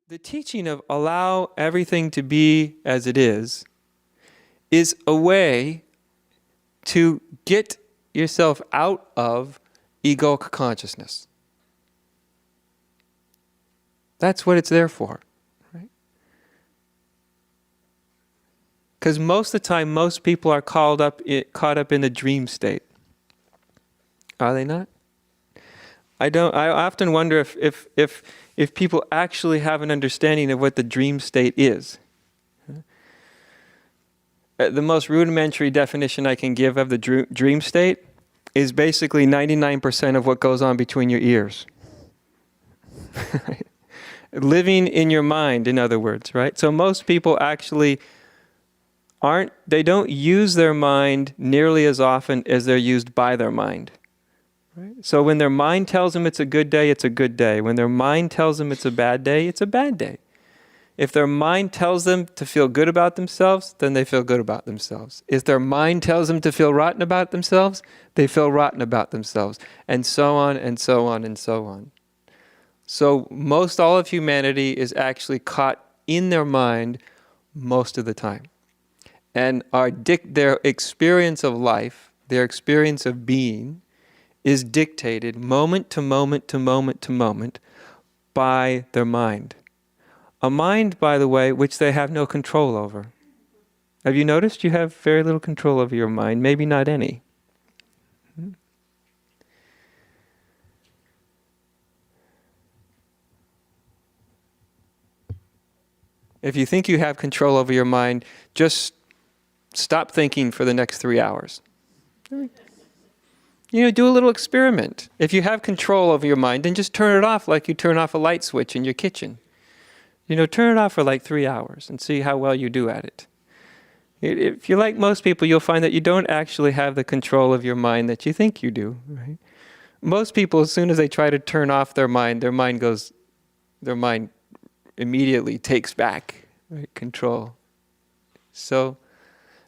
The teaching of allow everything to be as it is a way to get yourself out of egoic consciousness. That's what it's there for, right? Because most of the time, most people are caught up in the dream state. Are they not? I often wonder if people actually have an understanding of what the dream state is. The most rudimentary definition I can give of the dream state is basically 99% of what goes on between your ears. Living in your mind, in other words, right? So most people actually they don't use their mind nearly as often as they're used by their mind. Right? So when their mind tells them it's a good day, it's a good day. When their mind tells them it's a bad day, it's a bad day. If their mind tells them to feel good about themselves, then they feel good about themselves. If their mind tells them to feel rotten about themselves, they feel rotten about themselves. And so on, and so on, and so on. So most all of humanity is actually caught in their mind most of the time. And their experience of life, their experience of being, is dictated moment to moment to moment to moment by their mind. A mind, by the way, which they have no control over. Have you noticed you have very little control over your mind? Maybe not any. If you think you have control over your mind, just stop thinking for the next 3 hours. Do a little experiment. If you have control over your mind, then just turn it off like you turn off a light switch in your kitchen. Turn it off for like 3 hours and see how well you do at it. If you're like most people, you'll find that you don't actually have the control of your mind that you think you do, right? Most people, as soon as they try to turn off their mind immediately takes back, right, control. So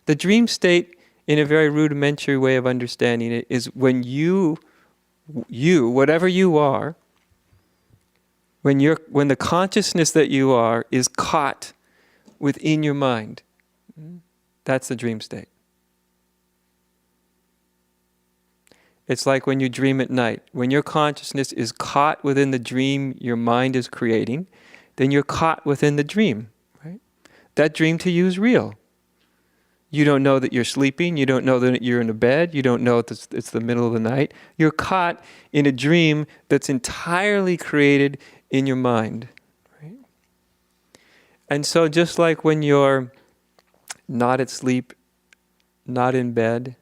the dream state, in a very rudimentary way of understanding it, is when you, whatever you are, when the consciousness that you are is caught within your mind. That's the dream state. It's like when you dream at night. When your consciousness is caught within the dream your mind is creating, then you're caught within the dream, right? That dream to you is real. You don't know that you're sleeping. You don't know that you're in a bed. You don't know that it's the middle of the night. You're caught in a dream that's entirely created in your mind. Right? And so just like when you're not at sleep, not in bed,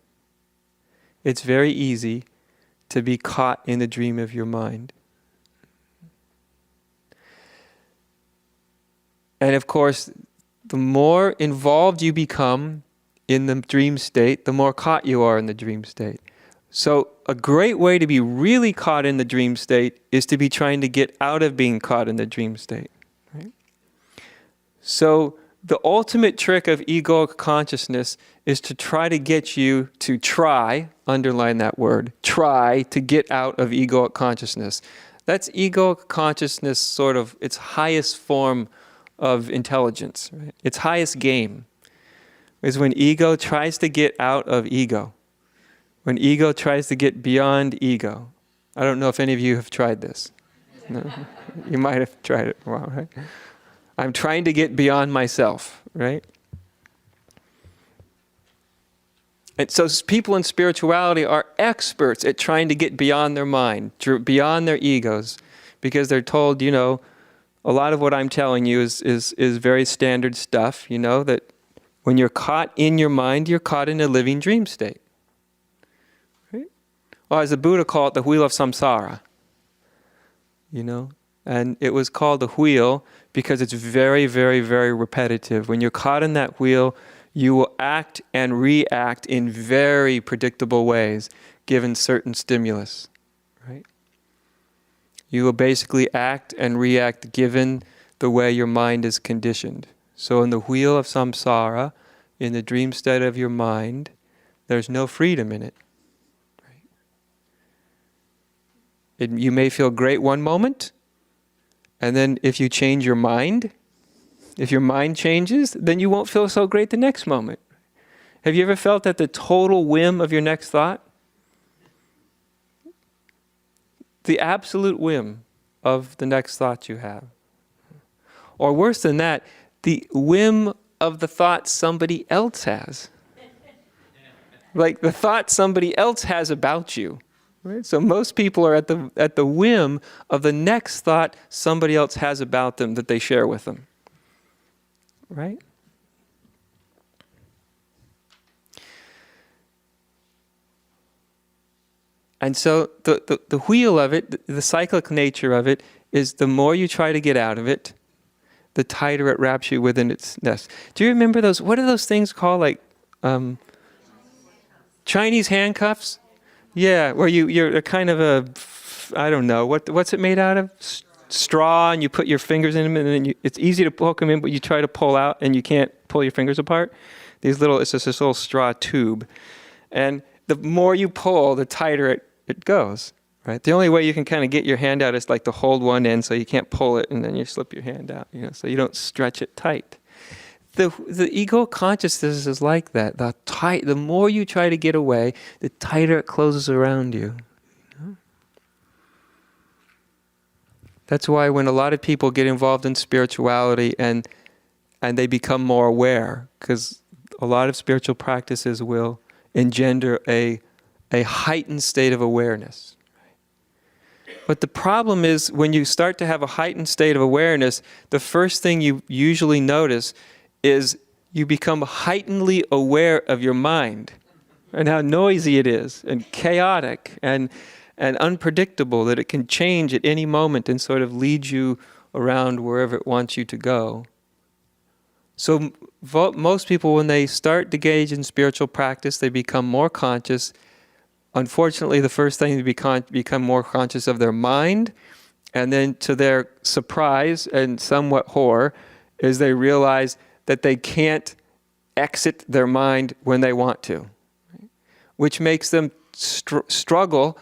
it's very easy to be caught in the dream of your mind. And of course, the more involved you become in the dream state, the more caught you are in the dream state. So a great way to be really caught in the dream state is to be trying to get out of being caught in the dream state. Right? So the ultimate trick of egoic consciousness is to try to get you to underline that word, try to get out of egoic consciousness. That's egoic consciousness, sort of its highest form of intelligence, right? Its highest game is when ego tries to get out of ego. When ego tries to get beyond ego. I don't know if any of you have tried this. No? You might have tried it. Wow, right? I'm trying to get beyond myself, right? And so people in spirituality are experts at trying to get beyond their mind, beyond their egos, because they're told, a lot of what I'm telling you is very standard stuff, that when you're caught in your mind, you're caught in a living dream state. Right? Or as the Buddha called it, the wheel of samsara. And it was called the wheel because it's very, very, very repetitive. When you're caught in that wheel, you will act and react in very predictable ways, given certain stimulus. Right? You will basically act and react given the way your mind is conditioned. So in the wheel of samsara, in the dream state of your mind, there's no freedom in it. Right? You may feel great one moment, And then if you change your mind, if your mind changes, then you won't feel so great the next moment. Have you ever felt at the total whim of your next thought? The absolute whim of the next thought you have. Or worse than that, the whim of the thought somebody else has. Like the thought somebody else has about you. Right? So most people are at the whim of the next thought somebody else has about them that they share with them. Right? And so the wheel of it, the cyclic nature of it, is the more you try to get out of it, the tighter it wraps you within its nest. Do you remember those, what are those things called, like Chinese handcuffs? Yeah, where you're kind of I don't know, what's it made out of? Straw, and you put your fingers in them, and then it's easy to poke them in, but you try to pull out, and you can't pull your fingers apart. It's just this little straw tube. And the more you pull, the tighter it goes, right? The only way you can kind of get your hand out is like to hold one end so you can't pull it, and then you slip your hand out, so you don't stretch it tight. The ego consciousness is like that. The more you try to get away, the tighter it closes around you. That's why when a lot of people get involved in spirituality and they become more aware, because a lot of spiritual practices will engender a heightened state of awareness. But the problem is when you start to have a heightened state of awareness, the first thing you usually notice is you become heightenedly aware of your mind and how noisy it is and chaotic and unpredictable, that it can change at any moment and sort of lead you around wherever it wants you to go. So most people, when they start to engage in spiritual practice, they become more conscious. Unfortunately, the first thing they become more conscious of their mind, and then to their surprise and somewhat horror, is they realize that they can't exit their mind when they want to, which makes them struggle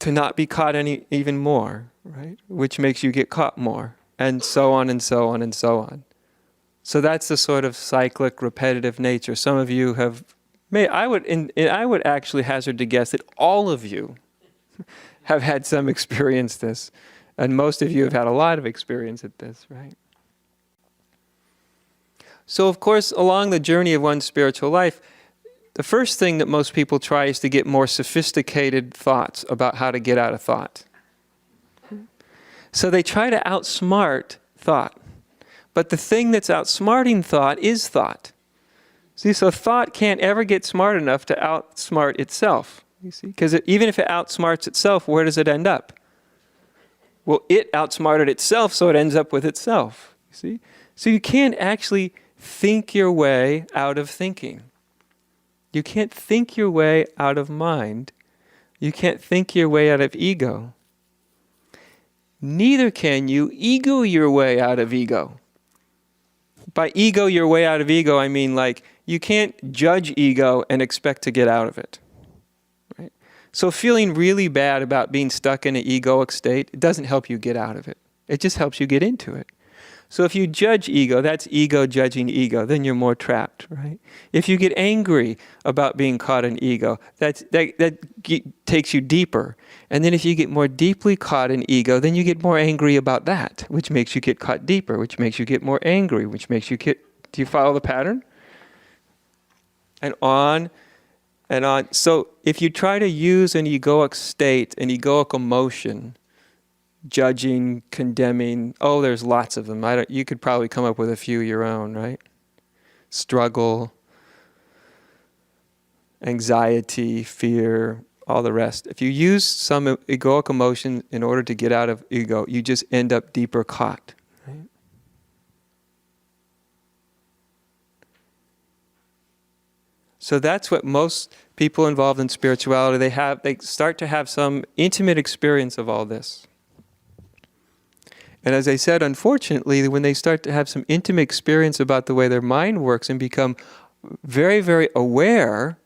to not be caught even more, right? Which makes you get caught more, and so on and so on and so on. So that's the sort of cyclic, repetitive nature. Some of you I would actually hazard to guess that all of you have had some experience this, and most of you have had a lot of experience at this, right? So of course, along the journey of one's spiritual life, the first thing that most people try is to get more sophisticated thoughts about how to get out of thought. So they try to outsmart thought. But the thing that's outsmarting thought is thought. See, so thought can't ever get smart enough to outsmart itself. You see, because even if it outsmarts itself, where does it end up? Well, it outsmarted itself, so it ends up with itself. You see, so you can't actually think your way out of thinking. You can't think your way out of mind. You can't think your way out of ego. Neither can you ego your way out of ego. By ego your way out of ego, I mean like you can't judge ego and expect to get out of it. Right? So feeling really bad about being stuck in an egoic state, it doesn't help you get out of it. It just helps you get into it. So if you judge ego, that's ego judging ego, then you're more trapped, right? If you get angry about being caught in ego, that takes you deeper. And then if you get more deeply caught in ego, then you get more angry about that, which makes you get caught deeper, which makes you get more angry, which makes you do you follow the pattern? And on and on. So if you try to use an egoic state, an egoic emotion, judging, condemning, there's lots of them. You could probably come up with a few of your own, right? Struggle, anxiety, fear, all the rest. If you use some egoic emotion in order to get out of ego, you just end up deeper caught. Right? So that's what most people involved in spirituality, they start to have some intimate experience of all this. And as I said, unfortunately, when they start to have some intimate experience about the way their mind works and become very, very aware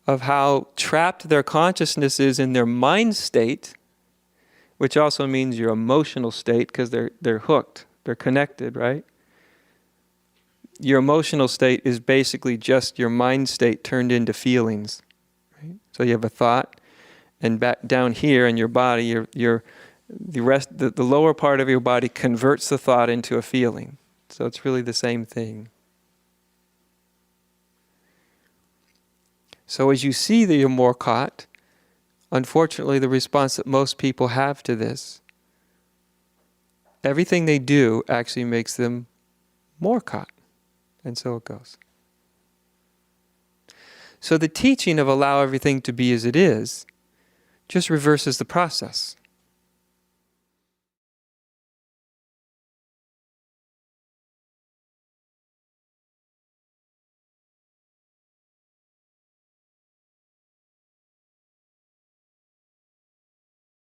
of how trapped their consciousness is in their mind state, which also means your emotional state, because they're hooked, they're connected, right? Your emotional state is basically just your mind state turned into feelings. Right? So you have a thought, and back down here in your body, the lower part of your body converts the thought into a feeling. So it's really the same thing. So as you see that you're more caught, unfortunately the response that most people have to this, everything they do actually makes them more caught. And so it goes. So the teaching of allow everything to be as it is just reverses the process.